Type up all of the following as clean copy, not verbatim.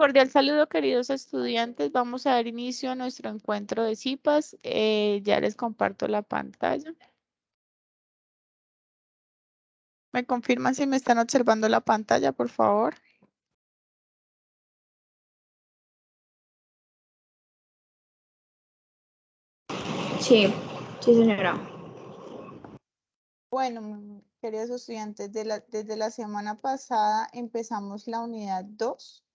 Cordial saludo, queridos estudiantes. Vamos a dar inicio a nuestro encuentro de CIPAS. Ya les comparto la pantalla. ¿Me confirman si me están observando la pantalla, por favor? Sí, sí, señora. Bueno, queridos estudiantes, desde la semana pasada empezamos la unidad 2.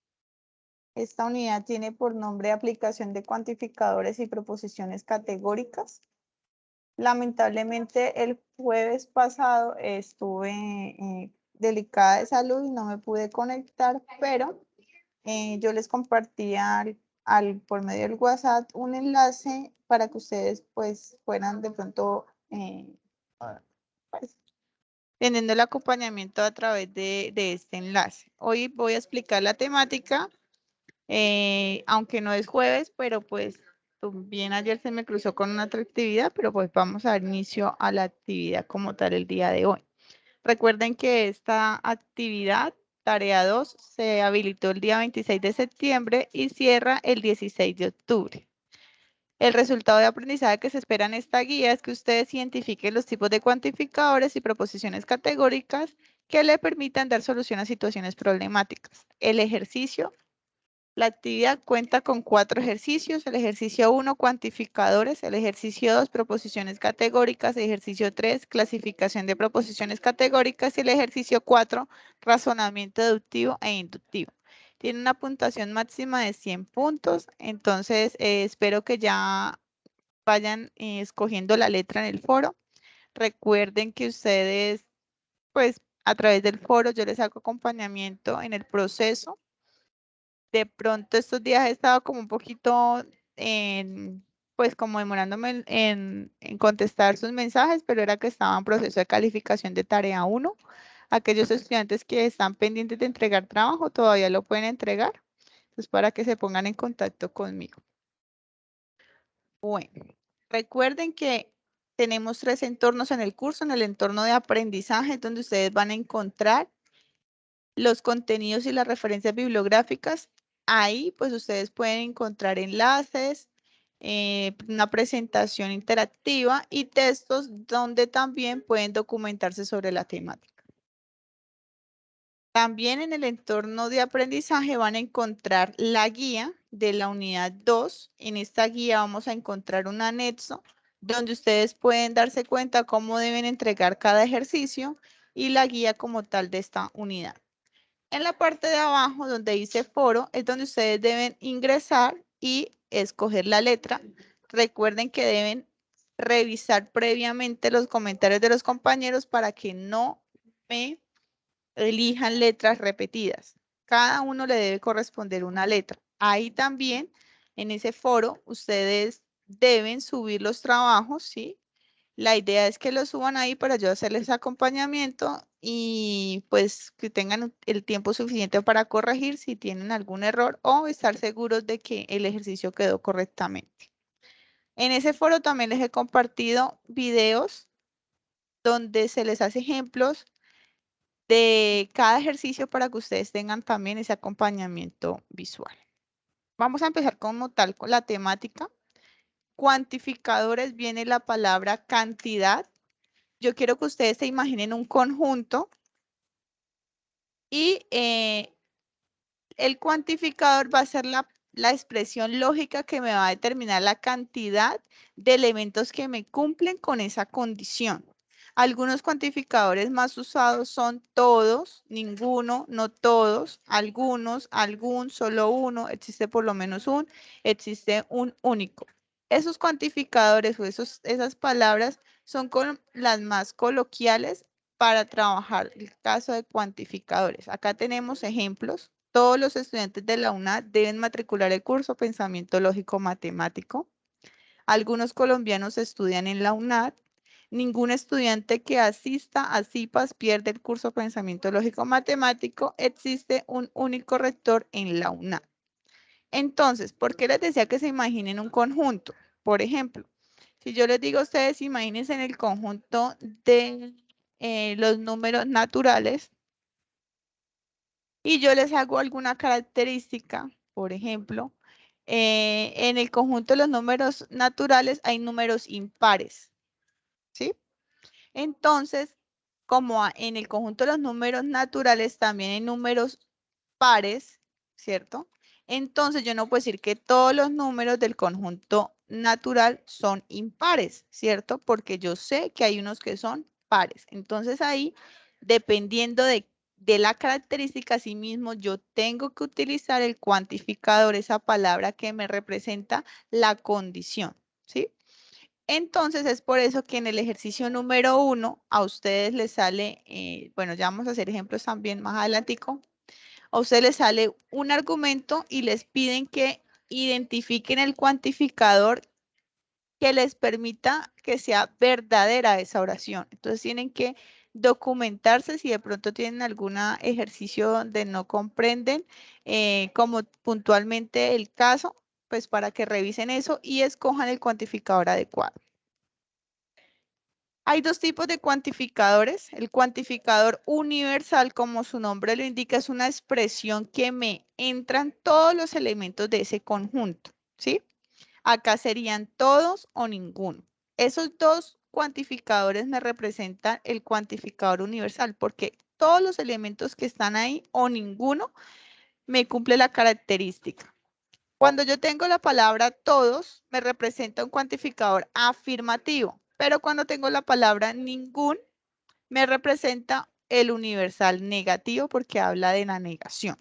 Esta unidad tiene por nombre Aplicación de cuantificadores y proposiciones categóricas. Lamentablemente el jueves pasado estuve delicada de salud y no me pude conectar, pero yo les compartía por medio del WhatsApp un enlace para que ustedes pues fueran de pronto pues, teniendo el acompañamiento a través de este enlace. Hoy voy a explicar la temática, aunque no es jueves, pero pues bien ayer se me cruzó con una otra actividad, pero pues vamos a dar inicio a la actividad como tal el día de hoy. Recuerden que esta actividad, tarea 2, se habilitó el día 26 de septiembre y cierra el 16 de octubre. El resultado de aprendizaje que se espera en esta guía es que ustedes identifiquen los tipos de cuantificadores y proposiciones categóricas que le permitan dar solución a situaciones problemáticas. El ejercicio. La actividad cuenta con 4 ejercicios. El ejercicio 1, cuantificadores. El ejercicio 2, proposiciones categóricas. El ejercicio 3, clasificación de proposiciones categóricas. Y el ejercicio 4, razonamiento deductivo e inductivo. Tiene una puntuación máxima de 100 puntos. Entonces, espero que ya vayan escogiendo la letra en el foro. Recuerden que ustedes, pues, a través del foro yo les hago acompañamiento en el proceso. De pronto estos días he estado como un poquito pues como demorándome en contestar sus mensajes, pero era que estaba en proceso de calificación de tarea 1. Aquellos estudiantes que están pendientes de entregar trabajo todavía lo pueden entregar. Entonces, para que se pongan en contacto conmigo. Bueno, recuerden que tenemos 3 entornos en el curso. En el entorno de aprendizaje, donde ustedes van a encontrar los contenidos y las referencias bibliográficas. Ahí pues ustedes pueden encontrar enlaces, una presentación interactiva y textos donde también pueden documentarse sobre la temática. También en el entorno de aprendizaje van a encontrar la guía de la unidad 2. En esta guía vamos a encontrar un anexo donde ustedes pueden darse cuenta cómo deben entregar cada ejercicio y la guía como tal de esta unidad. En la parte de abajo, donde dice foro, es donde ustedes deben ingresar y escoger la letra. Recuerden que deben revisar previamente los comentarios de los compañeros para que no me elijan letras repetidas. Cada uno le debe corresponder una letra. Ahí también, en ese foro, ustedes deben subir los trabajos, ¿sí? La idea es que lo suban ahí para yo hacerles acompañamiento y pues que tengan el tiempo suficiente para corregir si tienen algún error o estar seguros de que el ejercicio quedó correctamente. En ese foro también les he compartido videos donde se les hace ejemplos de cada ejercicio para que ustedes tengan también ese acompañamiento visual. Vamos a empezar como tal con la temática. Cuantificadores, viene la palabra cantidad. Yo quiero que ustedes se imaginen un conjunto y el cuantificador va a ser la expresión lógica que me va a determinar la cantidad de elementos que me cumplen con esa condición. Algunos cuantificadores más usados son todos, ninguno, no todos, algunos, algún, solo uno, existe por lo menos un, existe un único. Esos cuantificadores o esas palabras son las más coloquiales para trabajar el caso de cuantificadores. Acá tenemos ejemplos. Todos los estudiantes de la UNAD deben matricular el curso Pensamiento Lógico Matemático. Algunos colombianos estudian en la UNAD. Ningún estudiante que asista a CIPAS pierde el curso Pensamiento Lógico Matemático. Existe un único rector en la UNAD. Entonces, ¿por qué les decía que se imaginen un conjunto? Por ejemplo, si yo les digo a ustedes, imagínense en el conjunto de los números naturales, y yo les hago alguna característica, por ejemplo, en el conjunto de los números naturales hay números impares, ¿sí? Entonces, como en el conjunto de los números naturales también hay números pares, ¿cierto? Entonces yo no puedo decir que todos los números del conjunto natural son impares, ¿cierto? Porque yo sé que hay unos que son pares. Entonces ahí, dependiendo de la característica, sí mismo yo tengo que utilizar el cuantificador, esa palabra que me representa la condición, ¿sí? Entonces es por eso que en el ejercicio número 1 a ustedes les sale, bueno, ya vamos a hacer ejemplos también más adelantico, a ustedes les sale un argumento y les piden que identifiquen el cuantificador que les permita que sea verdadera esa oración. Entonces tienen que documentarse si de pronto tienen algún ejercicio donde no comprenden, como puntualmente el caso, pues para que revisen eso y escojan el cuantificador adecuado. Hay dos tipos de cuantificadores. El cuantificador universal, como su nombre lo indica, es una expresión que me entran todos los elementos de ese conjunto, ¿sí? Acá serían todos o ninguno. Esos dos cuantificadores me representan el cuantificador universal porque todos los elementos que están ahí o ninguno me cumple la característica. Cuando yo tengo la palabra todos, me representa un cuantificador afirmativo, pero cuando tengo la palabra ningún, me representa el universal negativo porque habla de la negación.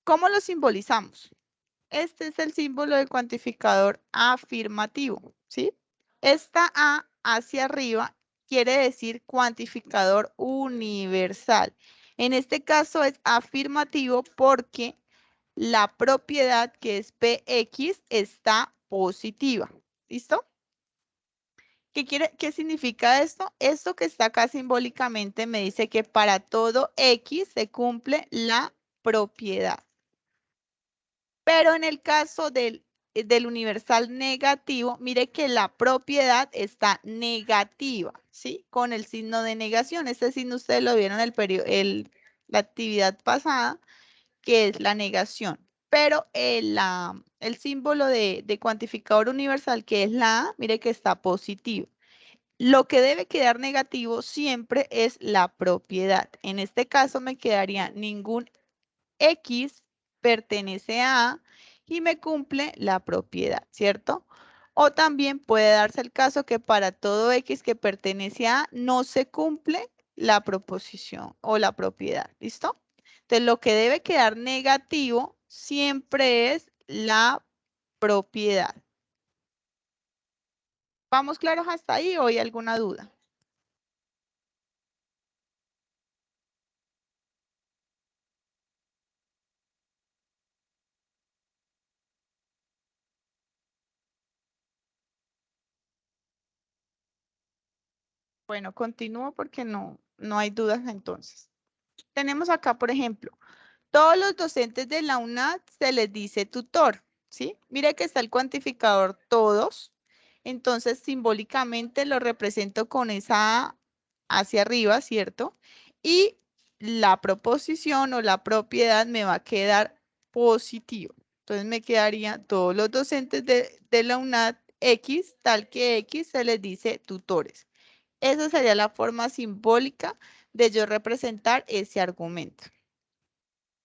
¿Cómo lo simbolizamos? Este es el símbolo del cuantificador afirmativo, ¿sí? Esta A hacia arriba quiere decir cuantificador universal. En este caso es afirmativo porque la propiedad que es Px está positiva. ¿Listo? ¿Qué significa esto? Esto que está acá simbólicamente me dice que para todo X se cumple la propiedad. Pero en el caso del universal negativo, mire que la propiedad está negativa, ¿sí? Con el signo de negación. Este signo ustedes lo vieron en la actividad pasada, que es la negación. Pero el símbolo de cuantificador universal, que es la A, mire que está positivo. Lo que debe quedar negativo siempre es la propiedad. En este caso me quedaría ningún X pertenece a y me cumple la propiedad, ¿cierto? O también puede darse el caso que para todo X que pertenece a no se cumple la proposición o la propiedad, ¿listo? Entonces lo que debe quedar negativo siempre es la propiedad. ¿Vamos claros hasta ahí o hay alguna duda? Bueno, continúo porque no hay dudas entonces. Tenemos acá, por ejemplo, todos los docentes de la UNAD se les dice tutor, ¿sí? Mire que está el cuantificador todos, entonces simbólicamente lo represento con esa A hacia arriba, ¿cierto? Y la proposición o la propiedad me va a quedar positivo. Entonces me quedaría todos los docentes de la UNAD X, tal que X se les dice tutores. Esa sería la forma simbólica de yo representar ese argumento.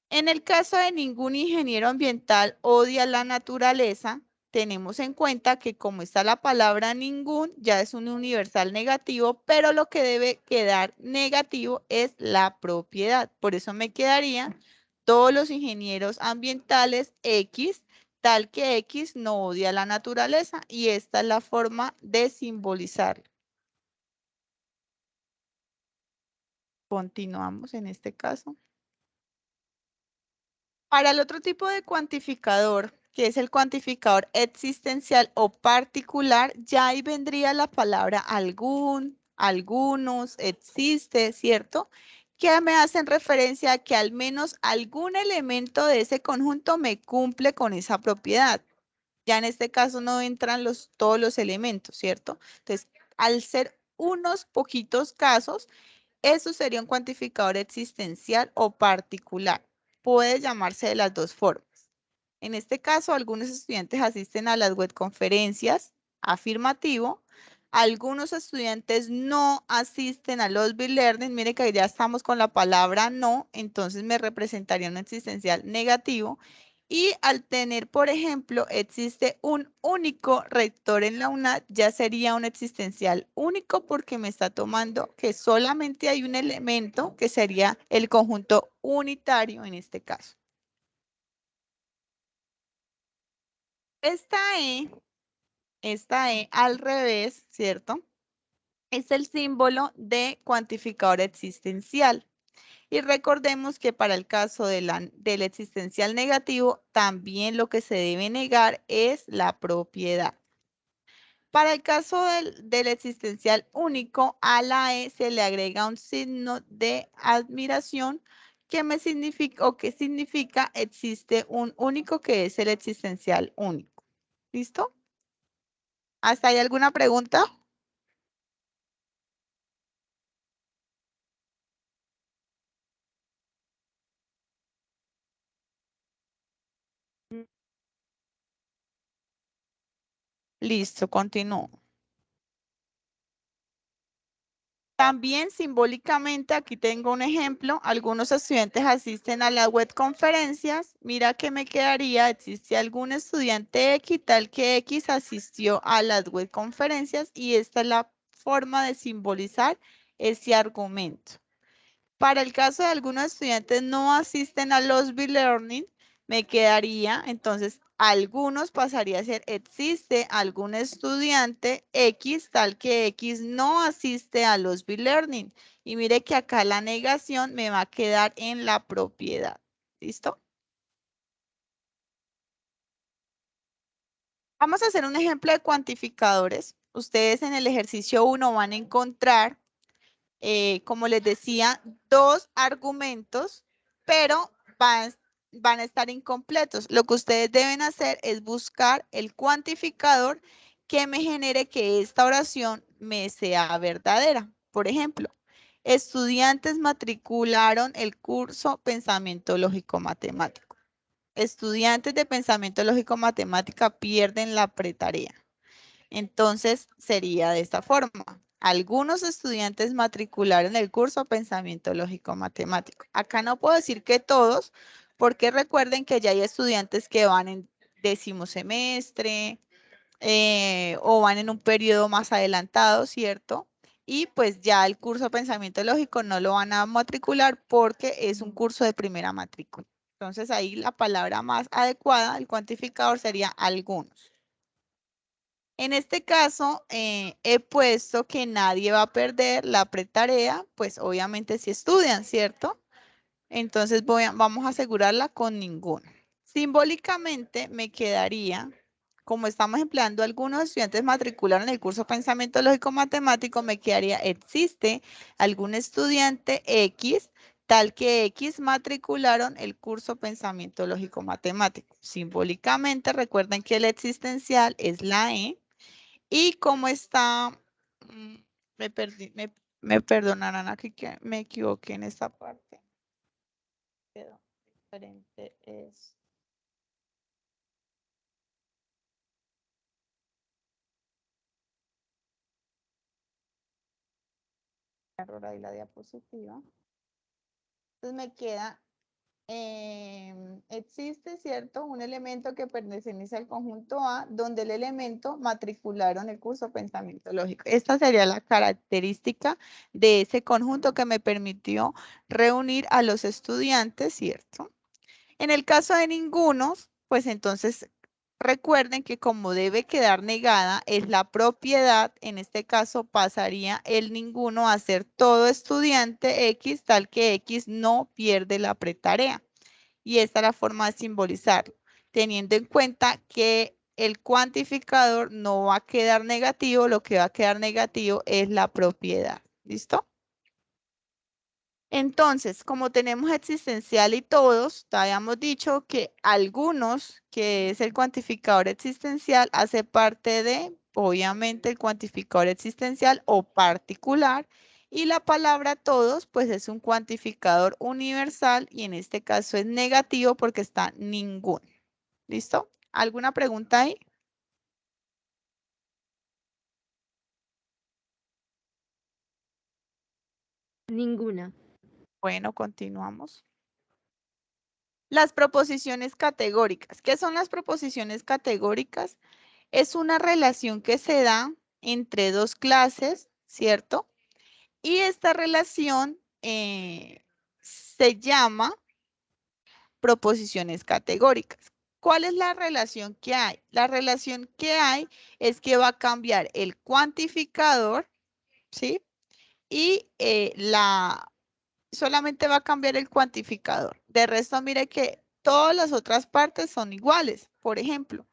En el caso de ningún ingeniero ambiental odia la naturaleza, tenemos en cuenta que como está la palabra ningún, ya es un universal negativo, pero lo que debe quedar negativo es la propiedad. Por eso me quedaría todos los ingenieros ambientales X, tal que X no odia la naturaleza, y esta es la forma de simbolizarlo. Continuamos en este caso. Para el otro tipo de cuantificador, que es el cuantificador existencial o particular, ya ahí vendría la palabra algún, algunos, existe, ¿cierto? Que me hacen referencia a que al menos algún elemento de ese conjunto me cumple con esa propiedad. Ya en este caso no entran todos los elementos, ¿cierto? Entonces, al ser unos poquitos casos, eso sería un cuantificador existencial o particular. puede llamarse de las dos formas. En este caso, algunos estudiantes asisten a las webconferencias, afirmativo. Algunos estudiantes no asisten a los B-Learning. Mire que ya estamos con la palabra no, entonces me representaría un existencial negativo. Y al tener, por ejemplo, existe un único rector en la UNAD, ya sería un existencial único porque me está tomando que solamente hay un elemento que sería el conjunto unitario en este caso. Esta E al revés, ¿cierto? Es el símbolo de cuantificador existencial. Y recordemos que para el caso del existencial negativo, también lo que se debe negar es la propiedad. Para el caso del existencial único, a la E se le agrega un signo de admiración que me significa o que significa existe un único que es el existencial único. ¿Listo? ¿Hasta ahí alguna pregunta? Listo, continúo. También simbólicamente, aquí tengo un ejemplo, algunos estudiantes asisten a las webconferencias. Mira que me quedaría, existe algún estudiante X tal que X asistió a las webconferencias y esta es la forma de simbolizar ese argumento. Para el caso de algunos estudiantes no asisten a los B-Learning, me quedaría, entonces, algunos pasaría a ser, existe algún estudiante X, tal que X no asiste a los B-Learning. Y mire que acá la negación me va a quedar en la propiedad. ¿Listo? Vamos a hacer un ejemplo de cuantificadores. Ustedes en el ejercicio 1 van a encontrar como les decía, dos argumentos, pero van a estar incompletos. Lo que ustedes deben hacer es buscar el cuantificador que me genere que esta oración me sea verdadera. Por ejemplo, estudiantes matricularon el curso Pensamiento Lógico Matemático. Estudiantes de Pensamiento Lógico Matemática pierden la pretarea. Entonces, sería de esta forma. Algunos estudiantes matricularon el curso Pensamiento Lógico Matemático. Acá no puedo decir que todos, porque recuerden que ya hay estudiantes que van en 10º semestre o van en un periodo más adelantado, ¿cierto? Y pues ya el curso Pensamiento Lógico no lo van a matricular porque es un curso de primera matrícula. Entonces ahí la palabra más adecuada, el cuantificador sería algunos. En este caso, he puesto que nadie va a perder la pretarea, pues obviamente si estudian, ¿cierto? Entonces vamos a asegurarla con ninguno. Simbólicamente me quedaría, como estamos empleando algunos estudiantes matricularon el curso Pensamiento Lógico Matemático, me quedaría, existe algún estudiante X, tal que X matricularon el curso Pensamiento Lógico Matemático. Simbólicamente recuerden que el existencial es la E. Y como está, me perdí, me perdonarán aquí que me equivoqué en esta parte. Quedó diferente es. Error ahí la diapositiva. Entonces me queda, existe, ¿cierto? Un elemento que pertenece al conjunto A, donde el elemento matricularon el curso Pensamiento Lógico. Esta sería la característica de ese conjunto que me permitió reunir a los estudiantes, ¿cierto? En el caso de ninguno, pues entonces recuerden que como debe quedar negada es la propiedad, en este caso pasaría el ninguno a ser todo estudiante X, tal que X no pierde la pretarea. Y esta es la forma de simbolizarlo, teniendo en cuenta que el cuantificador no va a quedar negativo, lo que va a quedar negativo es la propiedad. ¿Listo? Entonces, como tenemos existencial y todos, habíamos dicho que algunos, que es el cuantificador existencial, hace parte de, obviamente, el cuantificador existencial o particular, Y la palabra todos, pues es un cuantificador universal y en este caso es negativo porque está ninguno. ¿Listo? ¿Alguna pregunta ahí? Ninguna. Bueno, continuamos. Las proposiciones categóricas. ¿Qué son las proposiciones categóricas? Es una relación que se da entre dos clases, ¿cierto? Y esta relación se llama proposiciones categóricas. ¿Cuál es la relación que hay? La relación que hay es que va a cambiar el cuantificador, ¿sí? Y solamente va a cambiar el cuantificador. De resto, mire que todas las otras partes son iguales. Por ejemplo,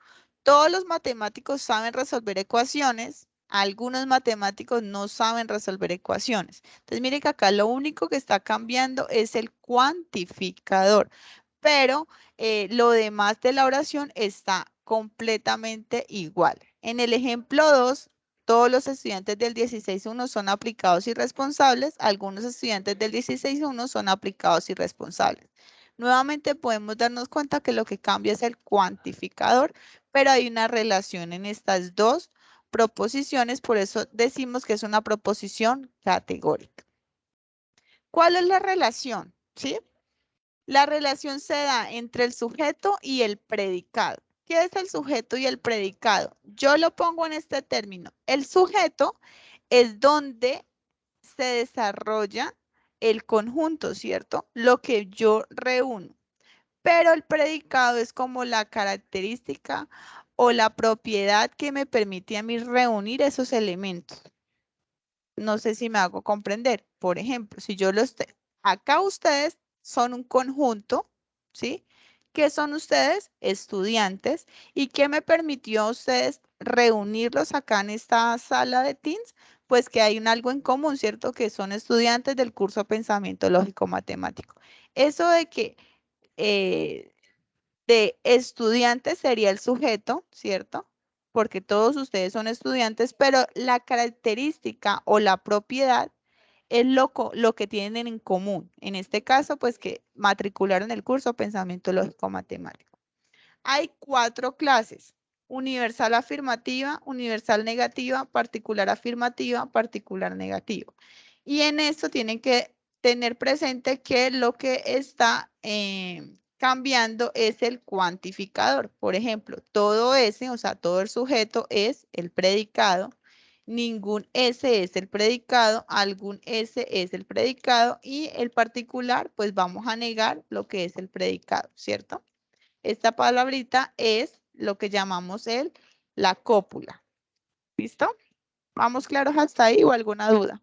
todos los matemáticos saben resolver ecuaciones. Algunos matemáticos no saben resolver ecuaciones. Entonces, mire que acá lo único que está cambiando es el cuantificador, pero lo demás de la oración está completamente igual. En el ejemplo 2, todos los estudiantes del 16.1 son aplicados y responsables. Algunos estudiantes del 16.1 son aplicados y responsables. Nuevamente podemos darnos cuenta que lo que cambia es el cuantificador, pero hay una relación en estas dos proposiciones, por eso decimos que es una proposición categórica. ¿Cuál es la relación? ¿Sí? La relación se da entre el sujeto y el predicado. ¿Qué es el sujeto y el predicado? Yo lo pongo en este término. El sujeto es donde se desarrolla el conjunto, ¿cierto? Lo que yo reúno. Pero el predicado es como la característica o la propiedad que me permite a mí reunir esos elementos. No sé si me hago comprender. Por ejemplo, si yo los... Acá ustedes son un conjunto, ¿sí? ¿Qué son ustedes? Estudiantes. ¿Y qué me permitió a ustedes reunirlos acá en esta sala de Teams? Pues que hay un algo en común, ¿cierto? Que son estudiantes del curso Pensamiento Lógico Matemático. Eso de estudiantes sería el sujeto, ¿cierto? Porque todos ustedes son estudiantes, pero la característica o la propiedad es lo que tienen en común. En este caso, pues que matricularon el curso Pensamiento Lógico Matemático. Hay 4 clases: universal afirmativa, universal negativa, particular negativa. Y en esto tienen que tener presente que lo que está cambiando es el cuantificador. Por ejemplo, todo S, o sea, todo el sujeto es el predicado. Ningún S es el predicado, algún S es el predicado y el particular, pues vamos a negar lo que es el predicado, ¿cierto? Esta palabrita es lo que llamamos la cópula. ¿Listo? ¿Vamos claros hasta ahí o alguna duda?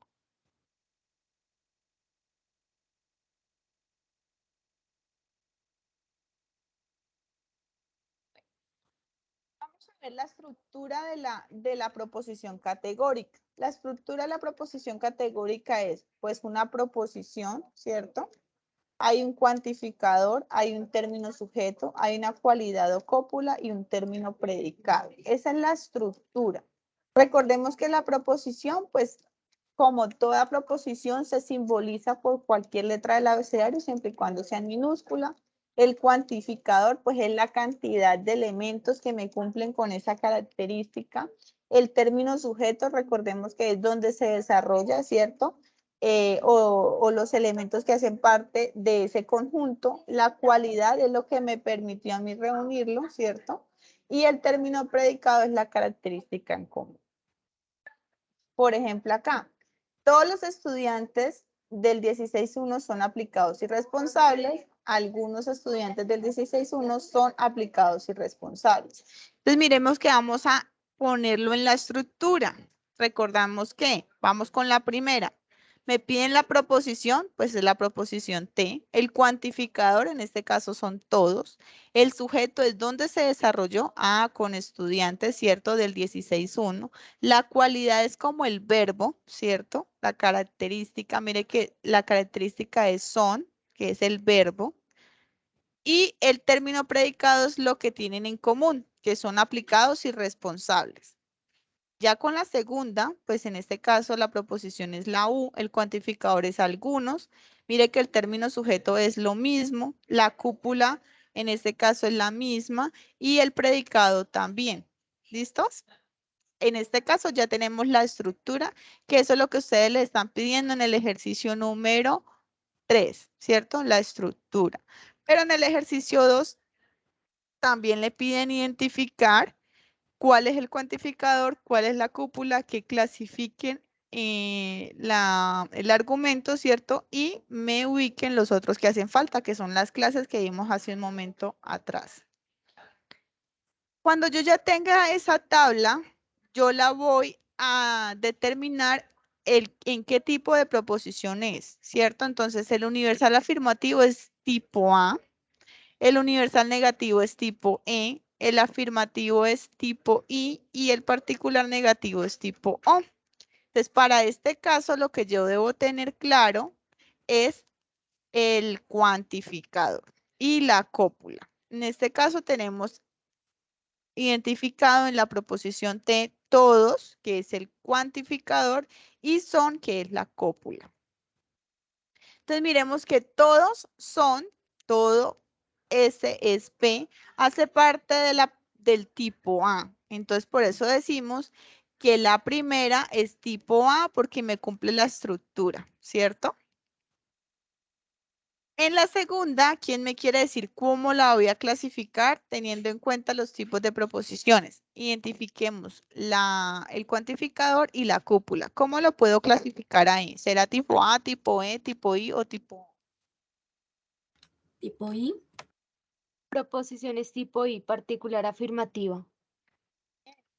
Vamos a ver la estructura de la proposición categórica. La estructura de la proposición categórica es, pues, una proposición, ¿cierto? Hay un cuantificador, hay un término sujeto, hay una cualidad o cópula y un término predicado. Esa es la estructura. Recordemos que la proposición, pues, como toda proposición, se simboliza por cualquier letra del abecedario, siempre y cuando sea en minúscula. El cuantificador, pues, es la cantidad de elementos que me cumplen con esa característica. El término sujeto, recordemos que es donde se desarrolla, ¿cierto? O los elementos que hacen parte de ese conjunto. La cualidad es lo que me permitió a mí reunirlo, ¿cierto? Y el término predicado es la característica en común. Por ejemplo, acá, todos los estudiantes del 16.1 son aplicados y responsables. Algunos estudiantes del 16.1 son aplicados y responsables. Entonces, miremos que vamos a ponerlo en la estructura. Recordamos que vamos con la primera. Me piden la proposición, pues es la proposición T. El cuantificador, en este caso, son todos. El sujeto es donde se desarrolló, con estudiantes, ¿cierto? Del 16.1. La cualidad es como el verbo, ¿cierto? La característica, mire que la característica es son, que es el verbo. Y el término predicado es lo que tienen en común, que son aplicados y responsables. Ya con la segunda, pues en este caso la proposición es la U, el cuantificador es algunos. Mire que el término sujeto es lo mismo, la cúpula en este caso es la misma y el predicado también. ¿Listos? En este caso ya tenemos la estructura, que eso es lo que ustedes le están pidiendo en el ejercicio número 3, ¿cierto? La estructura. Pero en el ejercicio 2 también le piden identificar cuál es el cuantificador, cuál es la cúpula, que clasifiquen el argumento, ¿cierto? Y me ubiquen los otros que hacen falta, que son las clases que vimos hace un momento atrás. Cuando yo ya tenga esa tabla, yo la voy a determinar en qué tipo de proposición es, ¿cierto? Entonces, el universal afirmativo es tipo A, el universal negativo es tipo E, el afirmativo es tipo I y el particular negativo es tipo O. Entonces, para este caso, lo que yo debo tener claro es el cuantificador y la cópula. En este caso tenemos identificado en la proposición T todos, que es el cuantificador, y son, que es la cópula. Entonces miremos que todos son, todo S es P, hace parte del tipo A. Entonces por eso decimos que la primera es tipo A porque me cumple la estructura, ¿cierto? En la segunda, ¿quién me quiere decir cómo la voy a clasificar teniendo en cuenta los tipos de proposiciones? Identifiquemos el cuantificador y la cúpula. ¿Cómo lo puedo clasificar ahí? ¿Será tipo A, tipo E, tipo I o tipo O? Tipo I. Proposiciones tipo I, particular afirmativa.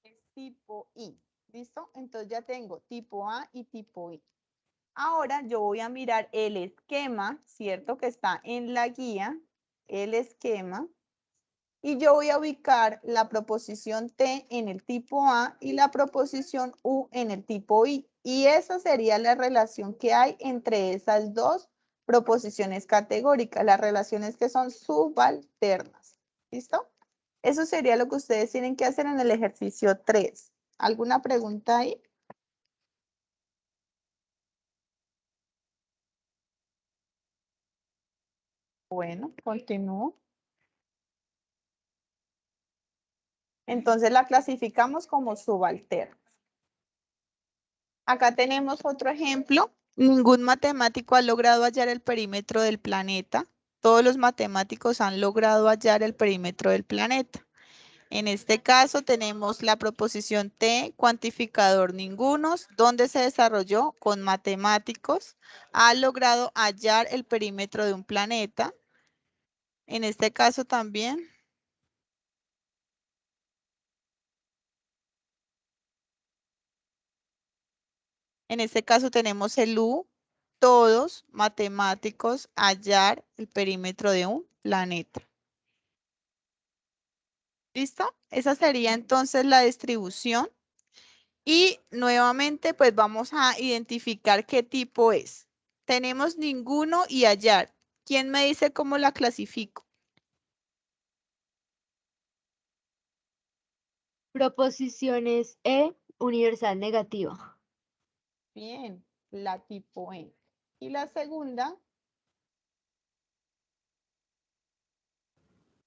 Es tipo I. ¿Listo? Entonces ya tengo tipo A y tipo I. Ahora yo voy a mirar el esquema, ¿cierto? Que está en la guía, el esquema. Y yo voy a ubicar la proposición T en el tipo A y la proposición U en el tipo I. Y esa sería la relación que hay entre esas dos proposiciones categóricas, las relaciones que son subalternas. ¿Listo? Eso sería lo que ustedes tienen que hacer en el ejercicio 3. ¿Alguna pregunta ahí? Bueno, continúo. Entonces la clasificamos como subalterna. Acá tenemos otro ejemplo. Ningún matemático ha logrado hallar el perímetro del planeta. Todos los matemáticos han logrado hallar el perímetro del planeta. En este caso tenemos la proposición T, cuantificador ningunos, donde se desarrolló con matemáticos. Ha logrado hallar el perímetro de un planeta. En este caso también. En este caso tenemos el U, todos matemáticos hallar el perímetro de un planeta. ¿Listo? Esa sería entonces la distribución. Y nuevamente, pues vamos a identificar qué tipo es. Tenemos ninguno y hallar. ¿Quién me dice cómo la clasifico? Proposiciones E, universal negativa. Bien, la tipo E. Y la segunda,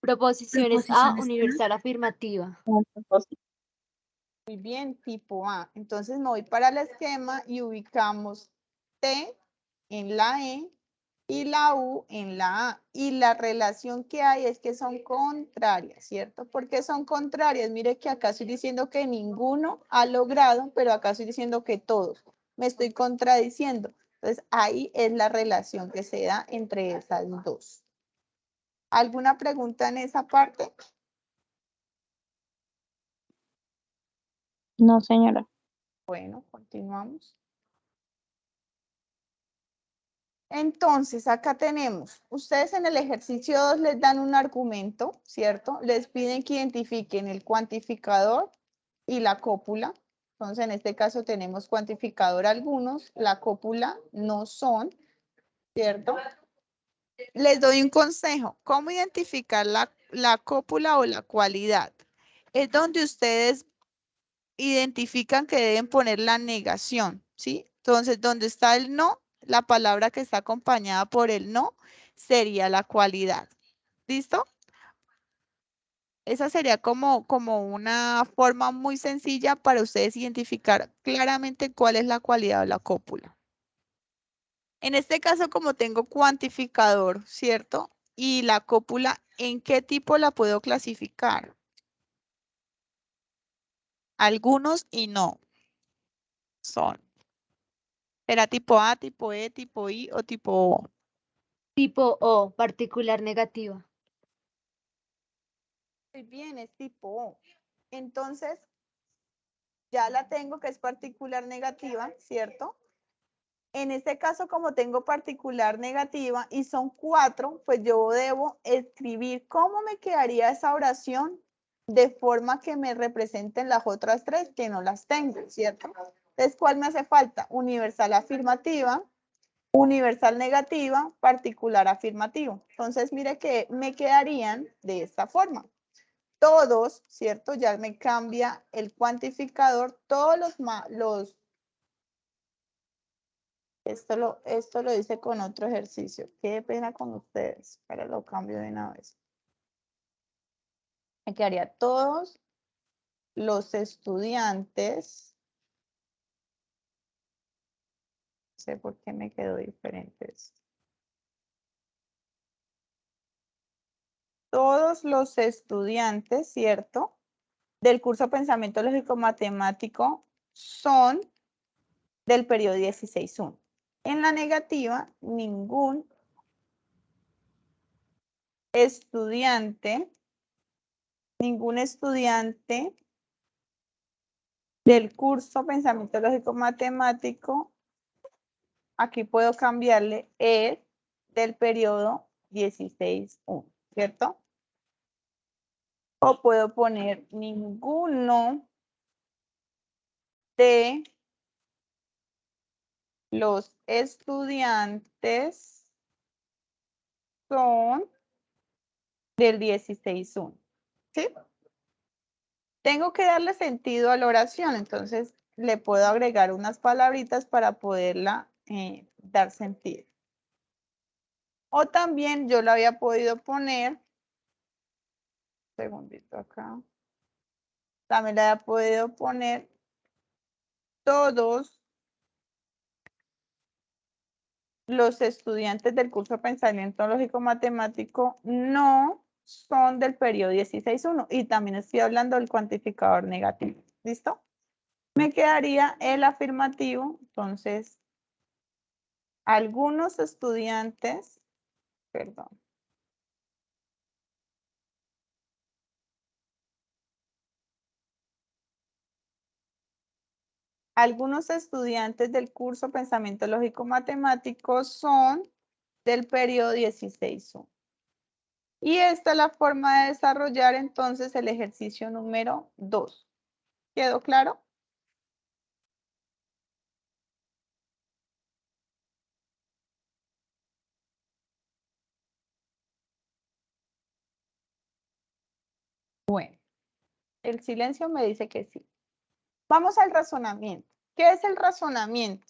Proposiciones A, universal afirmativa. muy bien, tipo A. Entonces me voy para el esquema y ubicamos T en la E y la U en la A. Y la relación que hay es que son contrarias, ¿cierto? ¿Por qué son contrarias? Mire que acá estoy diciendo que ninguno ha logrado, pero acá estoy diciendo que todos. Me estoy contradiciendo. Entonces ahí es la relación que se da entre esas dos. ¿Alguna pregunta en esa parte? No, señora. Bueno, continuamos. Entonces, acá tenemos, ustedes en el ejercicio 2 les dan un argumento, ¿cierto? Les piden que identifiquen el cuantificador y la cópula. Entonces, en este caso tenemos cuantificador algunos, la cópula no son, ¿cierto? Les doy un consejo, ¿cómo identificar la cópula o la cualidad? Es donde ustedes identifican que deben poner la negación, ¿sí? Entonces, donde está el no, la palabra que está acompañada por el no sería la cualidad. ¿Listo? Esa sería como una forma muy sencilla para ustedes identificar claramente cuál es la cualidad de la cópula. En este caso, como tengo cuantificador, ¿cierto? Y la cópula, ¿en qué tipo la puedo clasificar? Algunos y no son. ¿Será tipo A, tipo E, tipo I o tipo O? Tipo O, particular negativa. Muy bien, es tipo O. Entonces, ya la tengo que es particular negativa, ¿cierto? En este caso, como tengo particular negativa y son 4, pues yo debo escribir cómo me quedaría esa oración de forma que me representen las otras 3 que no las tengo, ¿cierto? Entonces, ¿cuál me hace falta? Universal afirmativa, universal negativa, particular afirmativo. Entonces, mire que me quedarían de esta forma. Todos, ¿cierto? Ya me cambia el cuantificador, todos esto lo hice con otro ejercicio. Qué pena con ustedes, pero lo cambio de una vez. Me quedaría todos los estudiantes. No sé por qué me quedó diferente esto. Todos los estudiantes, ¿cierto? Del curso Pensamiento Lógico Matemático son del periodo 16.1. En la negativa, ningún estudiante del curso Pensamiento Lógico Matemático, aquí puedo cambiarle el del periodo 16.1, ¿cierto? O puedo poner ninguno de los estudiantes son del 16.1, ¿sí? Tengo que darle sentido a la oración, entonces le puedo agregar unas palabritas para poderla dar sentido. O también yo la había podido poner, un segundito acá, también la había podido poner todos los estudiantes del curso Pensamiento Lógico Matemático no son del periodo 16.1 y también estoy hablando del cuantificador negativo. ¿Listo? Me quedaría el afirmativo, entonces, algunos estudiantes, perdón. Algunos estudiantes del curso Pensamiento Lógico Matemático son del periodo 16.1. Y esta es la forma de desarrollar entonces el ejercicio número 2. ¿Quedó claro? Bueno, el silencio me dice que sí. Vamos al razonamiento. ¿Qué es el razonamiento?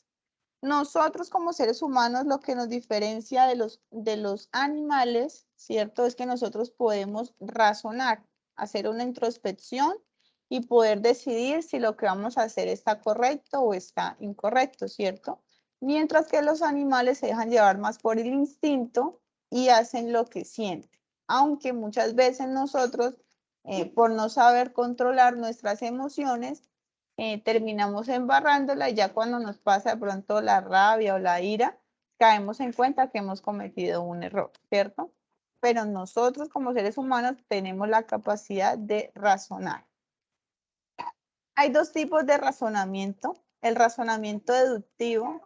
Nosotros como seres humanos lo que nos diferencia de los animales, ¿cierto? Es que nosotros podemos razonar, hacer una introspección y poder decidir si lo que vamos a hacer está correcto o está incorrecto, ¿cierto? Mientras que los animales se dejan llevar más por el instinto y hacen lo que sienten. Aunque muchas veces nosotros, por no saber controlar nuestras emociones, terminamos embarrándola y ya cuando nos pasa de pronto la rabia o la ira, caemos en cuenta que hemos cometido un error, ¿cierto? Pero nosotros como seres humanos tenemos la capacidad de razonar. Hay dos tipos de razonamiento, el razonamiento deductivo.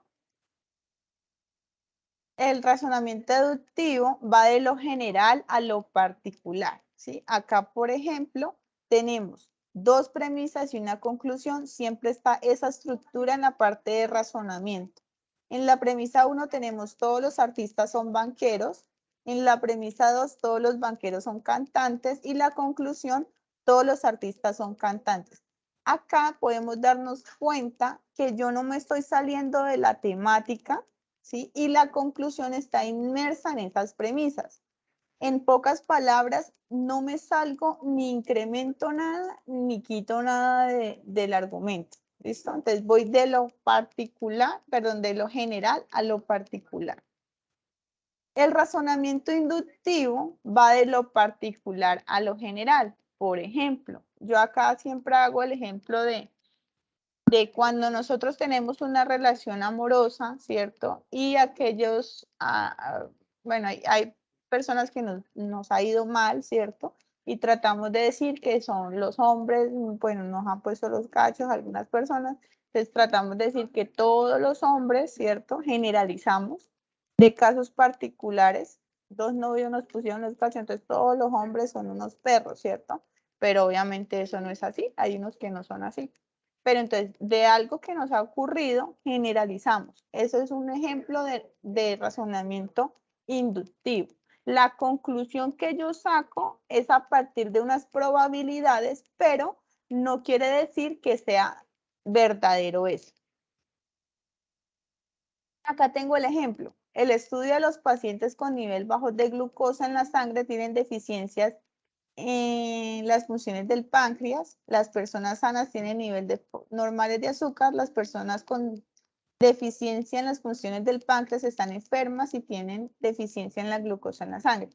El razonamiento deductivo va de lo general a lo particular, ¿sí? Acá, por ejemplo, tenemos dos premisas y una conclusión. Siempre está esa estructura en la parte de razonamiento. En la premisa 1 tenemos todos los artistas son banqueros. En la premisa 2 todos los banqueros son cantantes. Y la conclusión, todos los artistas son cantantes. acá podemos darnos cuenta que yo no me estoy saliendo de la temática, ¿sí? Y la conclusión está inmersa en esas premisas. En pocas palabras, no me salgo ni incremento nada ni quito nada del argumento. ¿Listo? Entonces voy de lo particular, perdón, de lo general a lo particular. El razonamiento inductivo va de lo particular a lo general. Por ejemplo, yo acá siempre hago el ejemplo de cuando nosotros tenemos una relación amorosa, ¿cierto? Y aquellos, bueno, hay personas que nos ha ido mal, ¿cierto? Y tratamos de decir que son los hombres, bueno, nos han puesto los cachos algunas personas, entonces tratamos de decir que todos los hombres, ¿cierto? Generalizamos de casos particulares, dos novios nos pusieron los cachos, entonces todos los hombres son unos perros, ¿cierto? Pero obviamente eso no es así, hay unos que no son así. Pero entonces, de algo que nos ha ocurrido, generalizamos. Eso es un ejemplo de razonamiento inductivo. La conclusión que yo saco es a partir de unas probabilidades, pero no quiere decir que sea verdadero eso. Acá tengo el ejemplo. El estudio de los pacientes con nivel bajo de glucosa en la sangre tienen deficiencias en las funciones del páncreas. Las personas sanas tienen nivel normales de azúcar. Las personas con deficiencia en las funciones del páncreas están enfermas y tienen deficiencia en la glucosa en la sangre.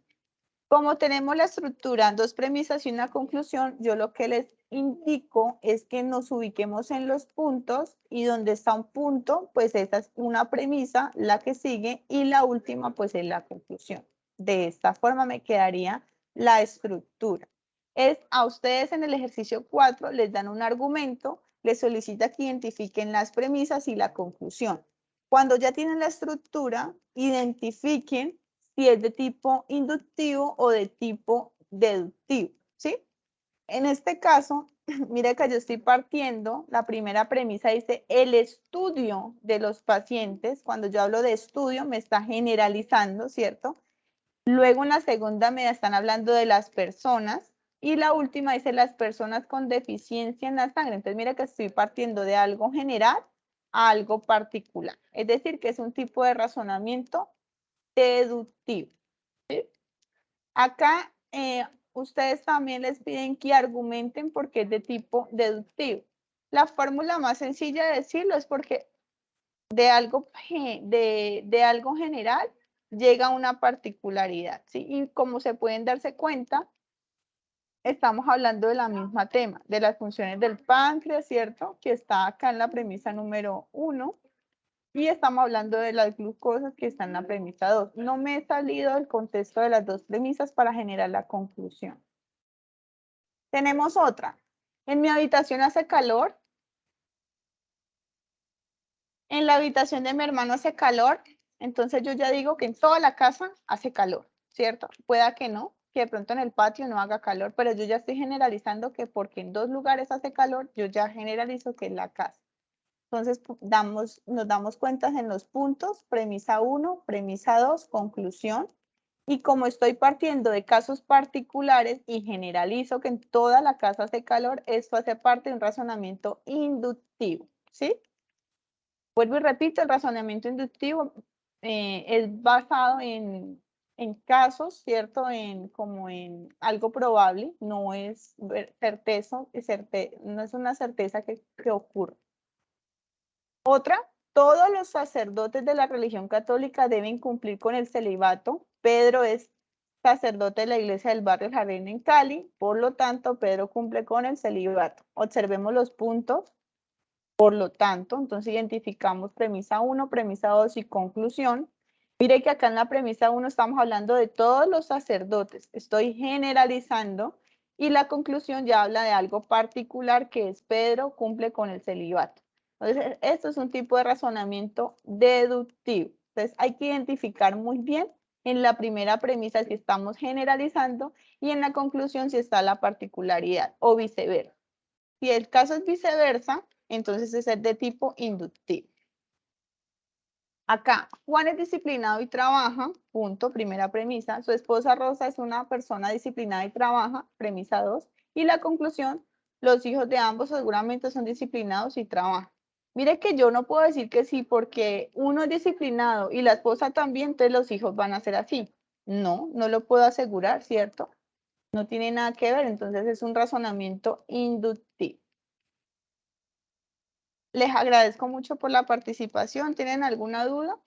Como tenemos la estructura, dos premisas y una conclusión, yo lo que les indico es que nos ubiquemos en los puntos y donde está un punto, pues esa es una premisa, la que sigue y la última pues es la conclusión. De esta forma me quedaría la estructura. Es a ustedes en el ejercicio 4 les dan un argumento, les solicita que identifiquen las premisas y la conclusión. Cuando ya tienen la estructura, identifiquen si es de tipo inductivo o de tipo deductivo, ¿sí? En este caso, mira que yo estoy partiendo, la primera premisa dice el estudio de los pacientes. Cuando yo hablo de estudio me está generalizando, ¿cierto? Luego en la segunda me están hablando de las personas y la última dice las personas con deficiencia en la sangre. Entonces mira que estoy partiendo de algo general a algo particular. Es decir, que es un tipo de razonamiento deductivo. ¿Sí? Acá ustedes también les piden que argumenten porque es de tipo deductivo. La fórmula más sencilla de decirlo es porque de algo, de algo general llega una particularidad, ¿sí? Y como se pueden darse cuenta, estamos hablando de la misma tema, de las funciones del páncreas, ¿cierto? Que está acá en la premisa número 1. Y estamos hablando de las glucosas que están en la premisa 2. No me he salido del contexto de las dos premisas para generar la conclusión. Tenemos otra. En mi habitación hace calor. En la habitación de mi hermano hace calor. Entonces yo ya digo que en toda la casa hace calor, ¿cierto? Pueda que no, que de pronto en el patio no haga calor, pero yo ya estoy generalizando que porque en dos lugares hace calor, yo ya generalizo que es la casa. Entonces nos damos cuenta en los puntos, premisa 1, premisa 2, conclusión. Y como estoy partiendo de casos particulares y generalizo que en toda la casa hace calor, esto hace parte de un razonamiento inductivo, ¿sí? Vuelvo y repito, el razonamiento inductivo es basado en casos, ¿cierto? Como en algo probable, no es certeza, no es una certeza que ocurre. Otra, todos los sacerdotes de la religión católica deben cumplir con el celibato. Pedro es sacerdote de la iglesia del barrio El Jardín en Cali, por lo tanto, Pedro cumple con el celibato. Observemos los puntos, por lo tanto, entonces identificamos premisa 1, premisa 2 y conclusión. Mire que acá en la premisa 1 estamos hablando de todos los sacerdotes, estoy generalizando y la conclusión ya habla de algo particular que es Pedro cumple con el celibato. Entonces, esto es un tipo de razonamiento deductivo. Entonces, hay que identificar muy bien en la primera premisa si estamos generalizando y en la conclusión si está la particularidad o viceversa. Si el caso es viceversa, entonces es de tipo inductivo. Acá, Juan es disciplinado y trabaja, punto, primera premisa. Su esposa Rosa es una persona disciplinada y trabaja, premisa 2. Y la conclusión, los hijos de ambos seguramente son disciplinados y trabajan. Mire que yo no puedo decir que sí porque uno es disciplinado y la esposa también, entonces los hijos van a ser así. No, no lo puedo asegurar, ¿cierto? No tiene nada que ver, entonces es un razonamiento inductivo. Les agradezco mucho por la participación. ¿Tienen alguna duda?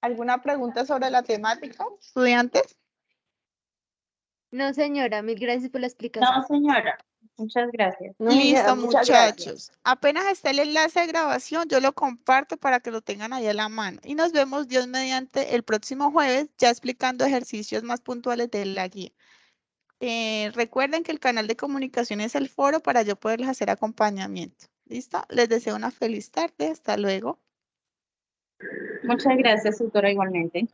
¿Alguna pregunta sobre la temática, estudiantes? No, señora, mil gracias por la explicación. No, señora. Muchas gracias. No, señora, Listo, muchas gracias. muchachos. Apenas esté el enlace de grabación, yo lo comparto para que lo tengan ahí a la mano. Y nos vemos, Dios mediante, el próximo jueves, ya explicando ejercicios más puntuales de la guía. Recuerden que el canal de comunicación es el foro para yo poderles hacer acompañamiento. ¿Listo? Les deseo una feliz tarde. Hasta luego. Muchas gracias, tutora, igualmente.